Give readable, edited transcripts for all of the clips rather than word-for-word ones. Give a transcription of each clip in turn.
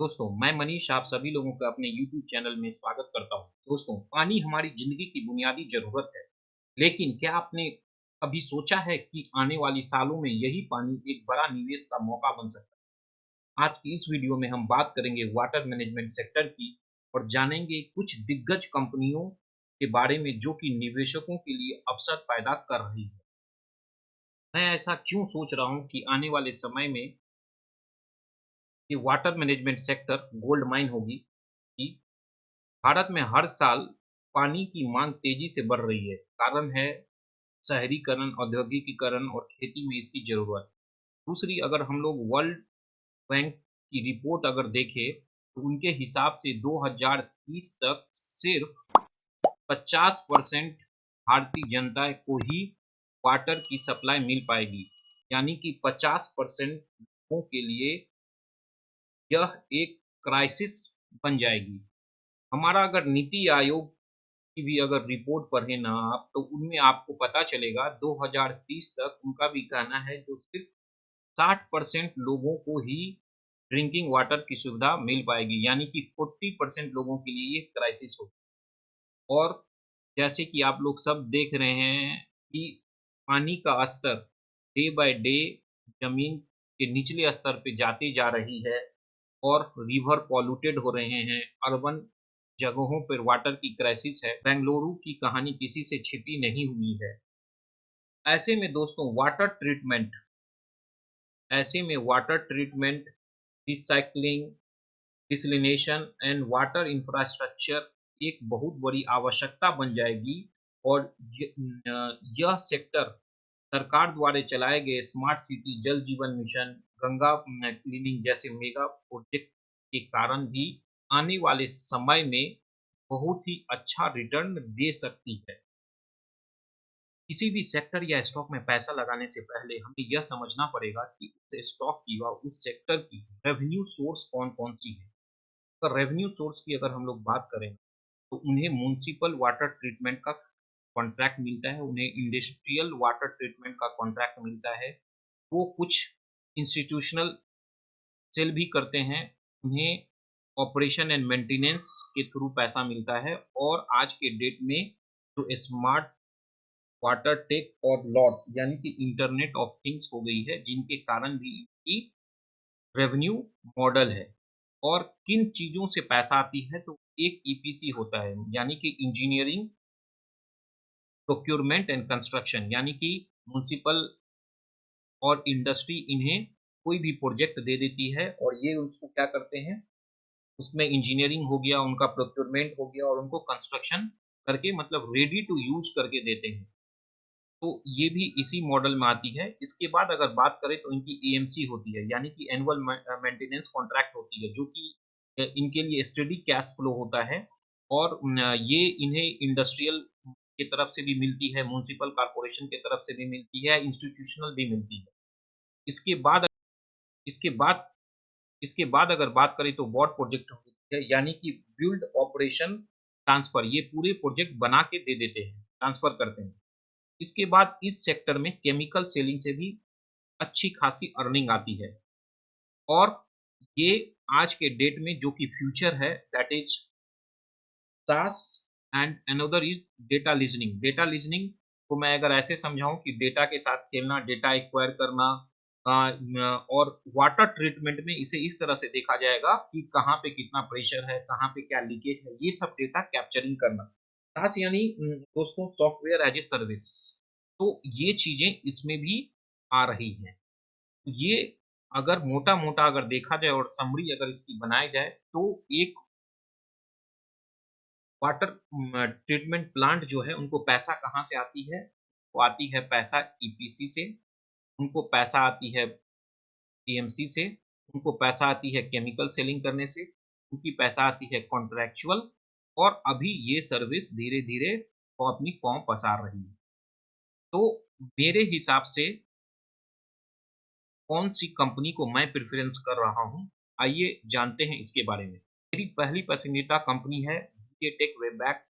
दोस्तों, मैं मनीष आप सभी लोगों का अपने YouTube चैनल में स्वागत करता हूं। दोस्तों, पानी हमारी जिंदगी की बुनियादी जरूरत है, लेकिन क्या आपने कभी सोचा है कि आने वाली सालों में यही पानी एक बड़ा निवेश का मौका बन सकता है? आज की इस वीडियो में हम बात करेंगे वाटर मैनेजमेंट सेक्टर की और जानेंगे कुछ दिग्गज कंपनियों के बारे में जो कि निवेशकों के लिए अवसर पैदा कर रही है। मैं ऐसा क्यों सोच रहा हूँ कि आने वाले समय में ये water management sector gold mine होगी कि भारत में हर साल पानी की मांग तेजी से बढ़ रही है। कारण है शहरीकरण, औद्योगिकीकरण और खेती में इसकी ज़रूरत। दूसरी अगर हम लोग वर्ल्ड बैंक की रिपोर्ट अगर देखें, तो उनके हिसाब से 2030 तक सिर्फ 50% भारतीय जनता को ही वाटर की सप्लाई मिल पाएगी। यानी कि 50% लोगों के लिए यह एक क्राइसिस बन जाएगी। हमारा अगर नीति आयोग की भी अगर रिपोर्ट पढ़े ना आप, तो उनमें आपको पता चलेगा 2030 तक उनका भी कहना है जो सिर्फ 60% लोगों को ही ड्रिंकिंग वाटर की सुविधा मिल पाएगी, यानी कि 40% लोगों के लिए ये क्राइसिस हो। और जैसे कि आप लोग सब देख रहे हैं कि पानी का स्तर डे बाय डे ज़मीन के निचले स्तर पे जाती जा रही है और रिवर पॉल्यूटेड हो रहे हैं। अर्बन जगहों पर वाटर की क्राइसिस है। बेंगलुरु की कहानी किसी से छिपी नहीं हुई है। ऐसे में दोस्तों water treatment, recycling, desalination and water infrastructure एक बहुत बड़ी आवश्यकता बन जाएगी। और यह सेक्टर सरकार द्वारा चलाए गए स्मार्ट सिटी, जल जीवन मिशन, गंगा क्लीनिंग जैसे मेगा प्रोजेक्ट के कारण भी आने वाले समय में बहुत ही अच्छा रिटर्न दे सकती है। किसी भी सेक्टर या स्टॉक में पैसा लगाने से पहले हमें यह समझना पड़ेगा कि उस स्टॉक की व उस सेक्टर की रेवेन्यू सोर्स कौन-कौन सी है। अगर रेवेन्यू सोर्स की अगर हम लोग बात करें, तो उन्हें म्युनिसिपल वाटर ट्रीटमेंट का कॉन्ट्रैक्ट मिलता है, उन्हें इंडस्ट्रियल वाटर ट्रीटमेंट का कॉन्ट्रैक्ट मिलता है। वो कुछ इंस्टीट्यूशनल सेल भी करते हैं, उन्हें ऑपरेशन एंड मेंटेनेंस के थ्रू पैसा मिलता है। और आज के डेट में जो स्मार्ट वाटर टेक और लॉट यानी कि इंटरनेट ऑफ थिंग्स हो गई है, जिनके कारण भी इनकी रेवेन्यू मॉडल है। और किन चीज़ों से पैसा आती है, तो एक ईपीसी होता है, यानी कि इंजीनियरिंग, प्रोक्योरमेंट एंड कंस्ट्रक्शन, यानी कि म्युनिसिपल और इंडस्ट्री इन्हें कोई भी प्रोजेक्ट दे देती है और ये उसको क्या करते हैं, उसमें इंजीनियरिंग हो गया, उनका प्रोक्योरमेंट हो गया और उनको कंस्ट्रक्शन करके मतलब रेडी टू यूज़ करके देते हैं। तो ये भी इसी मॉडल में आती है। इसके बाद अगर बात करें तो इनकी एएमसी होती है, यानी कि एनुअल मेंटेनेंस कॉन्ट्रैक्ट होती है, जो कि इनके लिए स्टेडी कैश फ्लो होता है। और ये इन्हें इंडस्ट्रियल की तरफ से भी मिलती है, म्युनिसिपल कॉर्पोरेशन की तरफ से भी मिलती है, इंस्टीट्यूशनल भी मिलती है। इसके बाद इसके बाद इसके बाद अगर बात करें तो बॉट प्रोजेक्ट होती है, यानी कि बिल्ड ऑपरेशन ट्रांसफर, ये पूरे प्रोजेक्ट बना के दे देते हैं, ट्रांसफर करते हैं। इसके बाद इस सेक्टर में केमिकल सेलिंग से भी अच्छी खासी अर्निंग आती है। और ये आज के डेट में जो कि फ्यूचर है, that is SaaS and another is data leasing. Data leasing को मैं अगर ऐसे समझाऊं कि डेटा के साथ खेलना, डेटा एक्वायर करना, और वाटर ट्रीटमेंट में इसे इस तरह से देखा जाएगा कि कहाँ पे कितना प्रेशर है, कहाँ पे क्या लीकेज है, ये सब डेटा कैप्चरिंग करना। सास यानी दोस्तों सॉफ्टवेयर एज ए सर्विस। तो ये चीजें इसमें भी आ रही हैं। ये अगर मोटा-मोटा अगर देखा जाए और समरी अगर इसकी बनाई जाए, तो एक वाटर ट्रीटमेंट प्लांट जो है, उनको पैसा कहाँ से आती है? वो आती है पैसा ईपीसी से, उनको पैसा आती है टीएमसी से, उनको पैसा आती है केमिकल सेलिंग करने से, उनकी पैसा आती है कॉन्ट्रैक्चुअल। और अभी ये सर्विस धीरे-धीरे वो अपनी फॉर्म पसार रही है। तो मेरे हिसाब से कौन-सी कंपनी को मैं प्रेफ़रेंस कर रहा हूँ, आइए जानते हैं इसके बारे में। मेरी पहली पसंदीदा कंपनी है वीकेटेक वेबैक,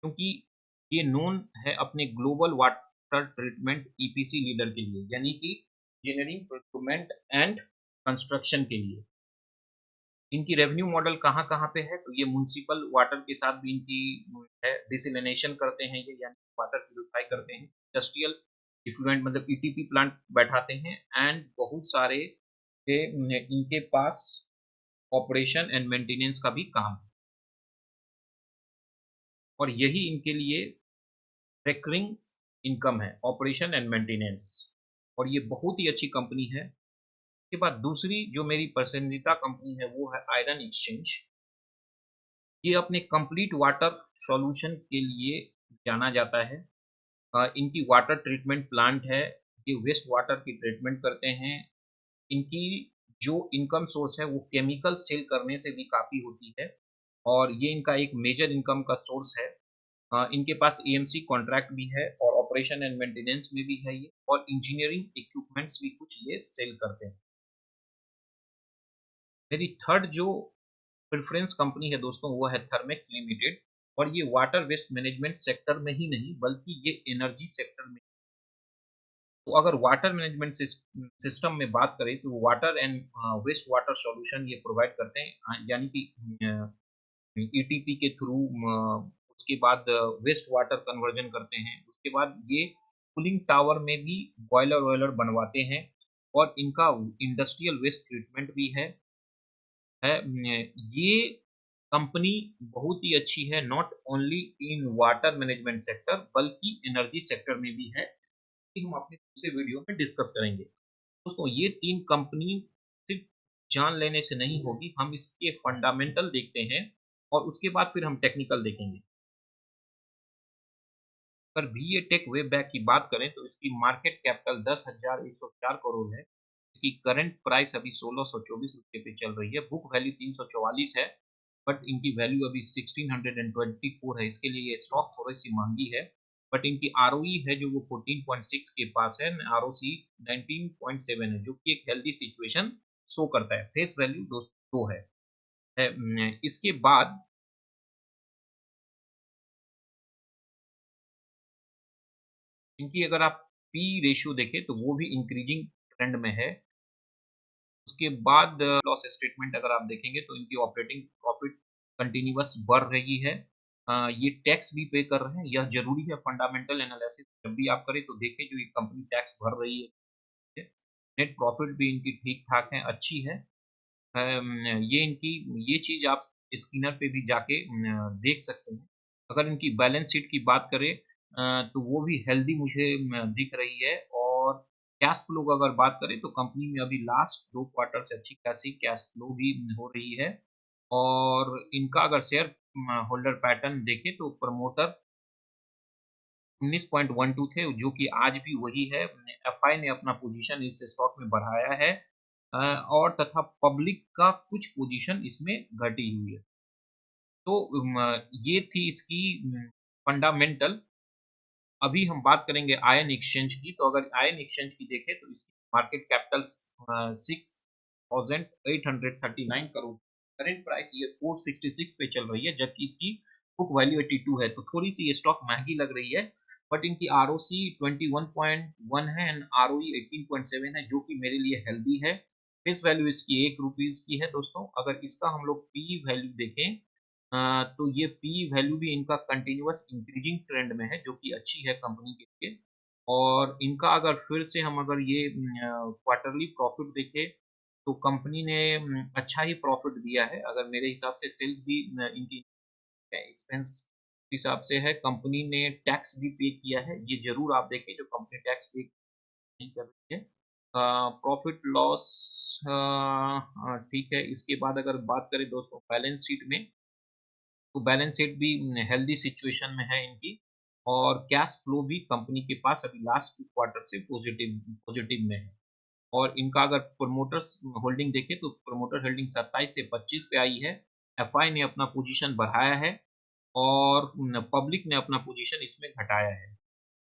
क्योंकि ये नोन है अपने global water treatment EPC leader के लिए, यानी कि इंजीनियरिंग, प्रोक्यूरमेंट एंड कंस्ट्रक्शन के लिए। इनकी रेवेन्यू मॉडल कहाँ-कहाँ पे है, तो ये म्युनिसिपल वाटर के साथ भी इनकी है, डिसैलिनेशन करते हैं ये, यानी वाटर प्यूरिफाई करते हैं, इंडस्ट्रियल इफ्लुएंट मतलब ईटीपी प्लांट बैठाते हैं एंड बहुत सारे इनके पास ऑपरेशन एंड मेंटेनेंस का भी काम है और यही इनके लिए रिकरिंग इनकम है, ऑपरेशन एंड मेंटेनेंस और ये बहुत ही अच्छी कंपनी है। उसके बाद दूसरी जो मेरी पसंदीदा कंपनी है वो है आयरन एक्सचेंज। ये अपने कंप्लीट वाटर सॉल्यूशन के लिए जाना जाता है। इनकी वाटर ट्रीटमेंट प्लांट है, ये वेस्ट वाटर की ट्रीटमेंट करते हैं। इनकी जो इनकम सोर्स है वो केमिकल सेल करने से भी काफ़ी होती है और ये इनका एक मेजर इनकम का सोर्स है। इनके पास ईएमसी कॉन्ट्रैक्ट भी है और ऑपरेशन एंड मेंटेनेंस में भी है ये और इंजीनियरिंग इक्विपमेंट्स भी कुछ ये सेल करते हैं। मेरी थर्ड जो प्रेफ़रेंस कंपनी है दोस्तों वो है थर्मेक्स लिमिटेड और ये वाटर वेस्ट मैनेजमेंट सेक्टर में ही नहीं बल्कि ये एनर्जी सेक्टर में। तो अगर वाटर मैनेजमेंट सिस्टम में बात करें तो water and waste water solution ये प्रोवाइड करते हैं यानी कि ईटीपी के थ्रू उसके बाद वेस्ट वाटर कन्वर्जन करते हैं। उसके बाद ये कूलिंग टावर में भी बॉयलर वॉयलर बनवाते हैं और इनका इंडस्ट्रियल वेस्ट ट्रीटमेंट भी है। ये कंपनी बहुत ही अच्छी है not only in water management sector बल्कि एनर्जी सेक्टर में भी है, कि हम अपने दूसरे वीडियो में डिस्कस करेंगे। दोस्तों ये 3 कंपनी सिर्फ जान लेने से नहीं होगी, हम इसके फंडामेंटल देखते हैं और उसके बाद फिर हम टेक्निकल देखेंगे। अगर बीए टेक वेब बैक की बात करें तो इसकी मार्केट कैपिटल 10,104 करोड़ है। इसकी करंट प्राइस अभी ₹1624 पे चल रही है। बुक वैल्यू 344 है, बट इनकी वैल्यू अभी 1624 है। इसके लिए ये स्टॉक थोड़ी-सी महँगी है, बट इनकी आरओई है जो वो 14.6 के पास है, आरओसी 19.7 है, जो कि एक हेल्दी सिचुएशन शो करता है। फेस वैल्यू 2 है। इसके बाद इनकी अगर आप पी रेशियो देखें तो वो भी इंक्रीजिंग ट्रेंड में है। उसके बाद लॉस स्टेटमेंट अगर आप देखेंगे तो इनकी ऑपरेटिंग प्रॉफिट कंटिन्यूअस बढ़ रही है। ये टैक्स भी पे कर रहे हैं, यह ज़रूरी है फंडामेंटल एनालिसिस जब भी आप करें तो देखें जो ये कंपनी टैक्स भर रही है। नेट प्रॉफिट भी इनकी ठीक-ठाक है, अच्छी है। ये इनकी ये चीज़ आप स्किनर पे भी जाके देख सकते हैं। अगर इनकी बैलेंस शीट की बात करें तो वो भी हेल्दी मुझे दिख रही है और कैश फ्लो का अगर बात करें तो कंपनी में अभी लास्ट 2 क्वार्टर से अच्छी खासी कैश फ्लो भी हो रही है और इनका अगर शेयर होल्डर पैटर्न देखें तो प्रमोटर 19.12 थे जो कि आज भी वही है। एफआई ने अपना पोजीशन इस स्टॉक में बढ़ाया है और तथा पब्लिक का कुछ पोजीशन इसमें घटी हुई है। तो ये थी इसकी फंडामेंटल। अभी हम बात करेंगे आयन एक्सचेंज की, तो अगर आयन एक्सचेंज की देखें तो इसकी market capital 6,839 crore, current price ये 466 पे चल रही है, जबकि इसकी बुक वैल्यू 82 है, तो थोड़ी-सी ये स्टॉक महँगी लग रही है, बट इनकी आरओसी 21.1 है एंड आरओई 18.7 है, जो कि मेरे लिए हेल्दी है। फेस वैल्यू इसकी ₹1 की है दोस्तों, अगर इसका हम लोग पी वैल्यू देखें तो ये पी वैल्यू भी इनका कंटिन्यूअस इंक्रीजिंग ट्रेंड में है, जो कि अच्छी है कंपनी के लिए और इनका अगर फिर से हम अगर ये क्वार्टरली प्रॉफिट देखें, तो कंपनी ने अच्छा ही प्रॉफिट दिया है। अगर मेरे हिसाब से सेल्स भी इनकी एक्सपेंस हिसाब से है, कंपनी ने टैक्स भी पे किया है। ये ज़रूर आप देखें जो कंपनी टैक्स पे नहीं कर रही है। प्रॉफिट लॉस ठीक है, इसके बाद अगर बात करें दोस्तों बैलेंस शीट में तो बैलेंस शीट भी हेल्दी सिचुएशन में है इनकी और कैश फ्लो भी कंपनी के पास अभी लास्ट क्वार्टर से पॉजिटिव पॉजिटिव में है और इनका अगर प्रमोटर्स होल्डिंग देखें तो प्रमोटर होल्डिंग 27 से 25 पे आई है। एफआई ने अपना पोजीशन बढ़ाया है और पब्लिक ने अपना पोजीशन इसमें घटाया है।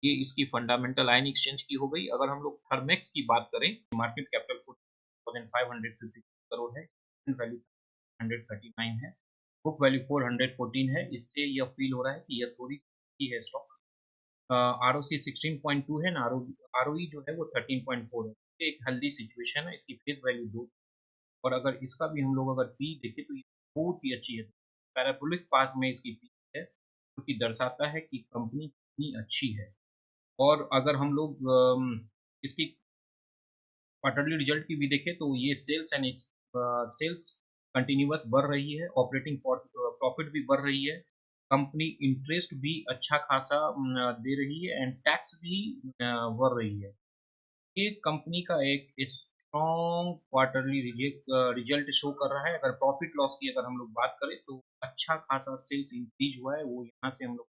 ये इसकी फंडामेंटल आयन एक्सचेंज की हो गई। अगर हम लोग थर्मेक्स की बात करें, मार्केट कैपिटल 4550 करोड़ है, वैल्यू 139 है, बुक वैल्यू 414 है। इससे यह फ़ील हो रहा है कि यह थोड़ी सी है स्टॉक। आरओसी 16.2 है ना, आरओई जो है वो 13.4 है। ये एक हेल्दी सिचुएशन है, इसकी फेस वैल्यू 2 और अगर इसका भी हम लोग अगर पी देखें तो ये बहुत ही अच्छी है। पैराबोलिक पाथ में इसकी पी है, जो कि दर्शाता है कि कंपनी कितनी अच्छी है। और अगर हम लोग इसकी क्वार्टरली रिजल्ट की भी देखें तो ये सेल्स कंटिन्यूअस बढ़ रही है, ऑपरेटिंग प्रॉफिट भी बढ़ रही है, कंपनी इंटरेस्ट भी अच्छा खासा दे रही है एंड टैक्स भी बढ़ रही है। ये कंपनी का एक स्ट्रॉन्ग क्वार्टरली रिजल्ट शो कर रहा है। अगर प्रॉफिट लॉस की अगर हम लोग बात करें तो अच्छा खासा सेल्स इंक्रीज हुआ है, वो यहाँ से हम लोग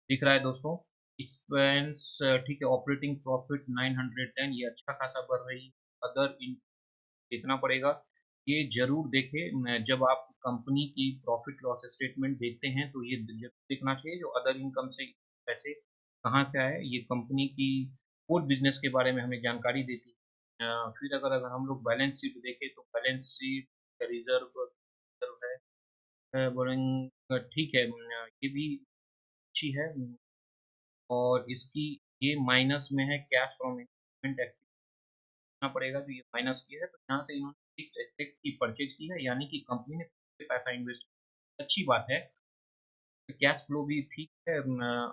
दिख रहा है दोस्तों। एक्सपेंस ठीक है, ऑपरेटिंग प्रॉफिट 910 ये अच्छा खासा बढ़ रही है। अदर इन देखना पड़ेगा। ये ज़रूर देखें जब आप कंपनी की प्रॉफ़िट लॉस स्टेटमेंट देखते हैं तो ये ज़रूर देखना चाहिए जो अदर इनकम से पैसे कहाँ से आए। ये कंपनी की कोर बिज़नेस के बारे में हमें जानकारी देती है। फिर अगर अगर हम लोग बैलेंस शीट देखें तो बैलेंस शीट रिज़र्व रिज़र्व है बोलेंगे ठीक है ये भी अच्छी है और इसकी ये माइनस में है कैश फ्रॉम इन्वेस्टमेंट करना पड़ेगा तो ये माइनस किया है, तो यहाँ से इन्होंने फिक्स्ड एसेट की परचेज़ की है, यानी कि कंपनी ने खुद से पैसा इन्वेस्ट किया। अच्छी बात है, कैश फ्लो भी ठीक है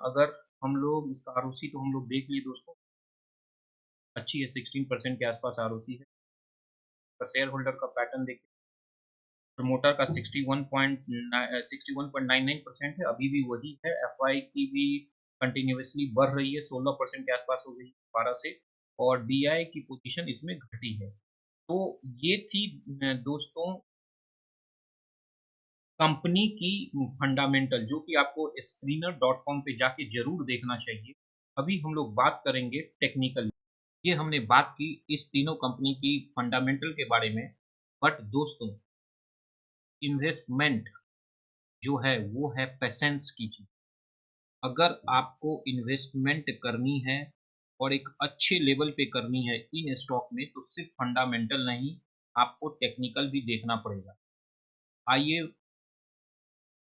अगर हम लोग इसका आरओसी तो हम लोग देख लिए दोस्तों, अच्छी है 16% के आस-पास आरओसी है। शेयर होल्डर का पैटर्न देखिए, प्रमोटर का 61.99% है, अभी भी वही है। एफआई की भी कंटिन्यूअसली बढ़ रही है, 16% के आस-पास हो गई 12 से और डीआई की पोज़ीशन इसमें घटी है। तो ये थी दोस्तों कंपनी की फंडामेंटल जो कि आपको स्क्रीनर.com पे जाके ज़रूर देखना चाहिए। अभी हम लोग बात करेंगे टेक्निकली। ये हमने बात की इस तीनों कंपनी की फंडामेंटल के बारे में, बट दोस्तों इन्वेस्टमेंट जो है वो है पेशेंस की चीज़। अगर आपको इन्वेस्टमेंट करनी है और एक अच्छे लेवल पे करनी है इन स्टॉक में तो सिर्फ़ फंडामेंटल नहीं, आपको टेक्निकल भी देखना पड़ेगा। आइए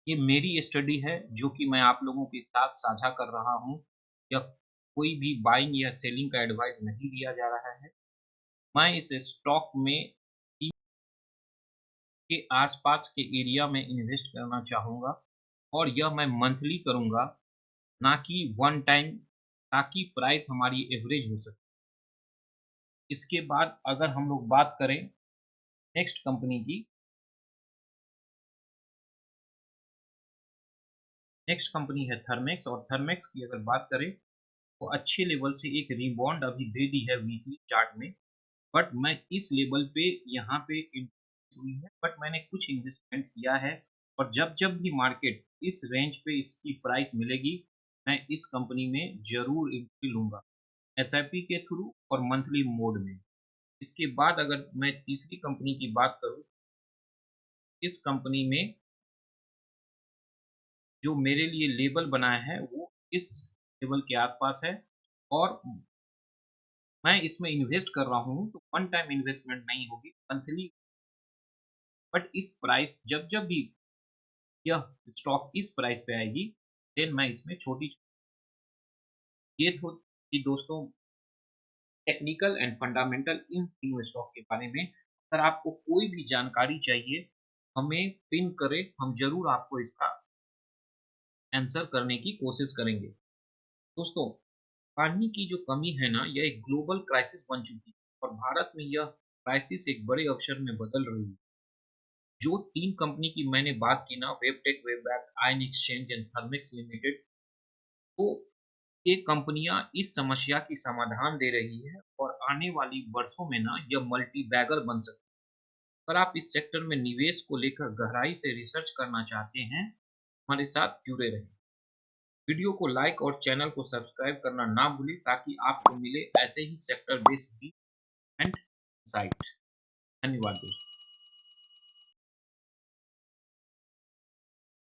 ये मेरी स्टडी है जो कि मैं आप लोगों के साथ साझा कर रहा हूँ। यह कोई भी बाइंग या सेलिंग का एडवाइस नहीं दिया जा रहा है। मैं इस स्टॉक में ई के आस-पास के एरिया में इन्वेस्ट करना चाहूँगा और यह मैं मंथली करूँगा, ना कि वन टाइम ताकि प्राइस हमारी एवरेज हो सके। इसके बाद अगर हम लोग बात करें नेक्स्ट कंपनी की, नेक्स्ट कंपनी है थर्मेक्स और थर्मेक्स की अगर बात करें, तो अच्छे लेवल से एक रिबाउंड अभी दे दी है वीकली चार्ट में। बट मैं इस लेवल पे यहाँ पे इन्वेस्ट हुई है बट मैंने कुछ इन्वेस्टमेंट किया है और जब भी मार्केट इस रेंज पे इसकी प्राइस मिलेगी मैं इस कंपनी में ज़रूर एंट्री लूँगा एसआईपी के थ्रू और मंथली मोड में। इसके बाद अगर मैं तीसरी कंपनी की बात करूँ, इस कंपनी में जो मेरे लिए लेवल बनाया है वो इस लेवल के आसपास है और मैं इसमें इन्वेस्ट कर रहा हूँ तो वन टाइम इन्वेस्टमेंट नहीं होगी, मंथली। बट इस प्राइस जब भी यह स्टॉक इस प्राइस पे आएगी, देन मैं इसमें छोटी ये तो थी दोस्तों टेक्निकल एंड फंडामेंटल इन तीनों स्टॉक के बारे में। अगर आपको कोई भी जानकारी चाहिए, हमें पिन करें, हम ज़रूर आपको इसका आंसर करने की कोशिश करेंगे। दोस्तों, पानी की जो कमी है ना, यह एक ग्लोबल क्राइसिस बन चुकी है और भारत में यह क्राइसिस एक बड़े अवसर में बदल रही है। जो 3 कंपनी की मैंने बात की ना, वेबटेक, वेबवैप, Ion Exchange and Thermax limited, तो ये कंपनियां इस समस्या की समाधान दे रही है और आने वाली वर्षों में ना यह मल्टी बैगर बन सकती है। अगर आप इस सेक्टर में निवेश को लेकर गहराई से रिसर्च करना चाहते हैं, हमारे साथ जुड़े रहें। वीडियो को लाइक और चैनल को सब्सक्राइब करना ना भूलें ताकि आपको मिले ऐसे ही सेक्टर बेस्ड एंड साइट। धन्यवाद दोस्तों।